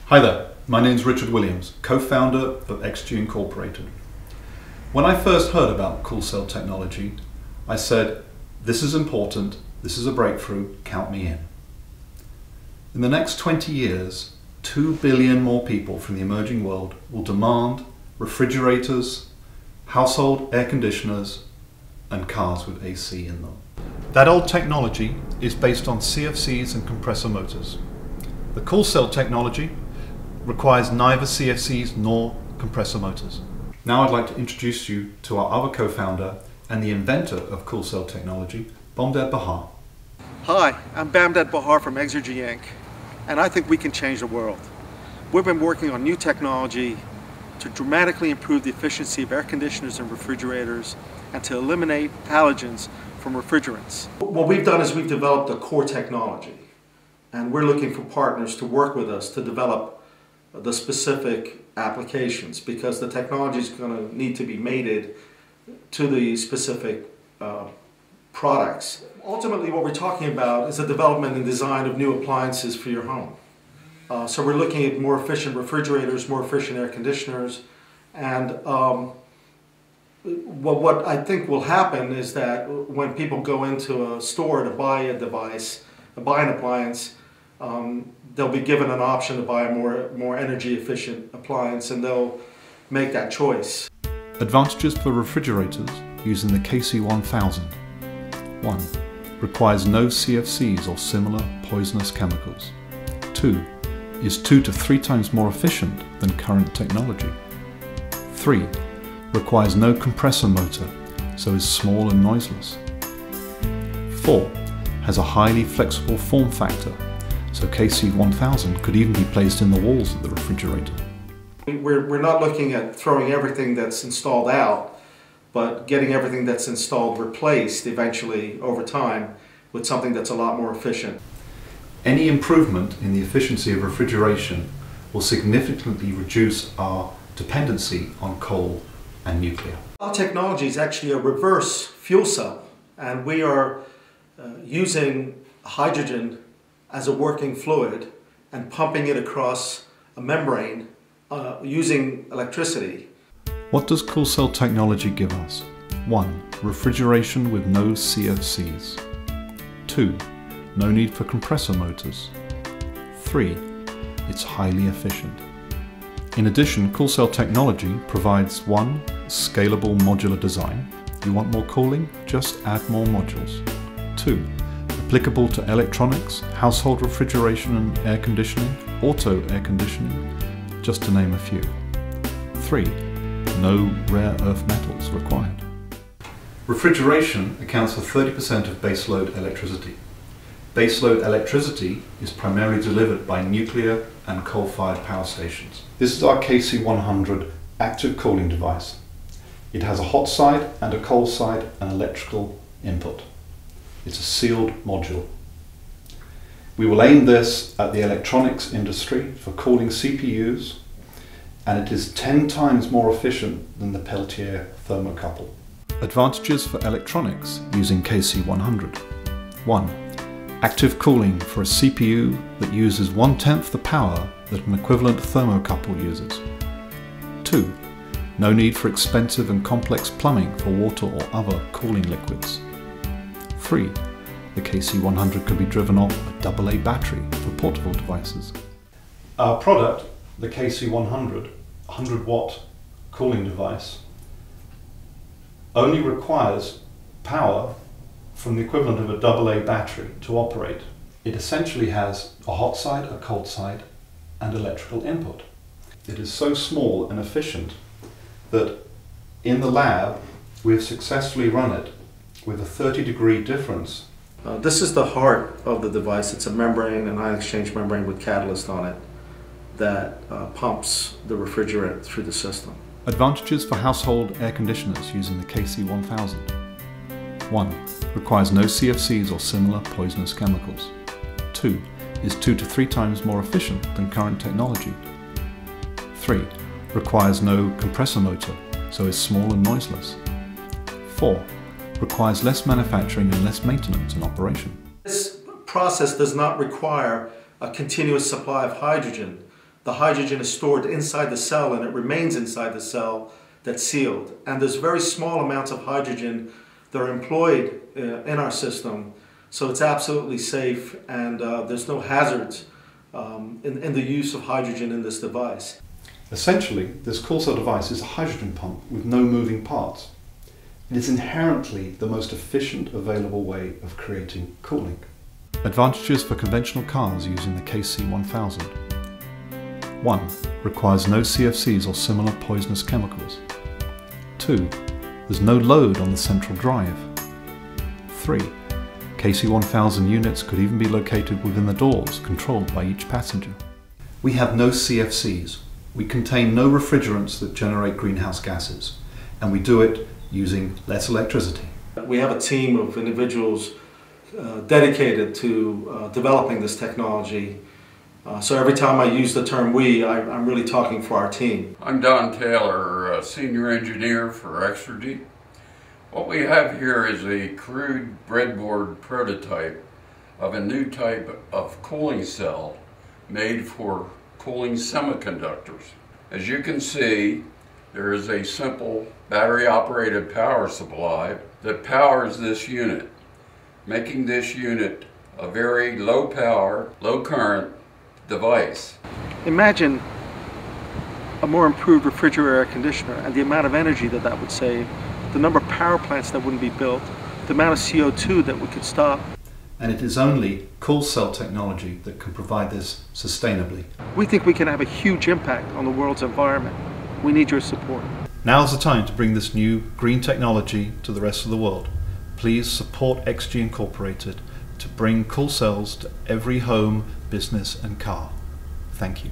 Hi there, my name is Richard Williams, co-founder of Xergy Incorporated. When I first heard about cool cell technology, I said, this is important, this is a breakthrough, count me in. In the next 20 years, 2 billion more people from the emerging world will demand refrigerators, household air conditioners, and cars with AC in them. That old technology is based on CFCs and compressor motors. The cool cell technology requires neither CFCs nor compressor motors. Now I'd like to introduce you to our other co-founder and the inventor of cool cell technology, Bamdad Bahar. Hi, I'm Bamdad Bahar from Xergy Inc. and I think we can change the world. We've been working on new technology to dramatically improve the efficiency of air conditioners and refrigerators and to eliminate halogens from refrigerants. What we've done is we've developed a core technology, and we're looking for partners to work with us to develop the specific applications, because the technology is going to need to be mated to the specific products. Ultimately, what we're talking about is the development and design of new appliances for your home. So we're looking at more efficient refrigerators, more efficient air conditioners, and what I think will happen is that when people go into a store to buy a device, buy an appliance, they'll be given an option to buy a more energy efficient appliance, and they'll make that choice. Advantages for refrigerators using the KC1000. 1. Requires no CFCs or similar poisonous chemicals. 2. Is 2 to 3 times more efficient than current technology. 3. Requires no compressor motor, so is small and noiseless. 4. Has a highly flexible form factor, so KC1000 could even be placed in the walls of the refrigerator. We're not looking at throwing everything that's installed out, but getting everything that's installed replaced eventually over time with something that's a lot more efficient. Any improvement in the efficiency of refrigeration will significantly reduce our dependency on coal and nuclear. Our technology is actually a reverse fuel cell, and we are using hydrogen as a working fluid and pumping it across a membrane using electricity. What does cool cell technology give us? 1. Refrigeration with no CFCs. 2. No need for compressor motors. 3. It's highly efficient. In addition, cool cell technology provides 1. Scalable modular design. You want more cooling? Just add more modules. 2. Applicable to electronics, household refrigeration and air conditioning, auto air conditioning, just to name a few. 3. No rare earth metals required. Refrigeration accounts for 30% of baseload electricity. Baseload electricity is primarily delivered by nuclear and coal-fired power stations. This is our KC100 active cooling device. It has a hot side and a cold side and electrical input. It's a sealed module. We will aim this at the electronics industry for cooling CPUs, and it is 10 times more efficient than the Peltier thermocouple. Advantages for electronics using KC100. 1. Active cooling for a CPU that uses 1/10 the power that an equivalent thermocouple uses. 2. No need for expensive and complex plumbing for water or other cooling liquids. 3. The KC100 could be driven off a AA battery for portable devices. Our product, the KC100 100-watt cooling device, only requires power from the equivalent of a AA battery to operate. It essentially has a hot side, a cold side, and electrical input. It is so small and efficient that in the lab we have successfully run it with a 30-degree difference. This is the heart of the device. It's a membrane, an ion exchange membrane with catalyst on it that pumps the refrigerant through the system. Advantages for household air conditioners using the KC1000. 1. Requires no CFCs or similar poisonous chemicals. 2. Is 2 to 3 times more efficient than current technology. 3. Requires no compressor motor, so is small and noiseless. 4. Requires less manufacturing and less maintenance in operation. This process does not require a continuous supply of hydrogen The hydrogen is stored inside the cell and it remains inside the cell that's sealed. And there's very small amounts of hydrogen that are employed in our system, so it's absolutely safe, and there's no hazards in the use of hydrogen in this device. Essentially, this cool cell device is a hydrogen pump with no moving parts. It is inherently the most efficient available way of creating cooling. Advantages for conventional cars using the KC1000. 1. Requires no CFCs or similar poisonous chemicals. 2. There's no load on the central drive. 3. KC1000 units could even be located within the doors, controlled by each passenger. We have no CFCs. We contain no refrigerants that generate greenhouse gases, and we do it using less electricity. We have a team of individuals dedicated to developing this technology. So every time I use the term we, I'm really talking for our team. I'm Don Taylor, Senior Engineer for Xergy. What we have here is a crude breadboard prototype of a new type of cooling cell made for cooling semiconductors. As you can see, there is a simple battery-operated power supply that powers this unit, making this unit a very low power, low current device. Imagine a more improved refrigerator air conditioner and the amount of energy that that would save, the number of power plants that wouldn't be built, the amount of CO2 that we could stop. And it is only cool cell technology that can provide this sustainably. We think we can have a huge impact on the world's environment. We need your support. Now's the time to bring this new green technology to the rest of the world. Please support Xergy Incorporated to bring cool cells to every home, business and car. Thank you.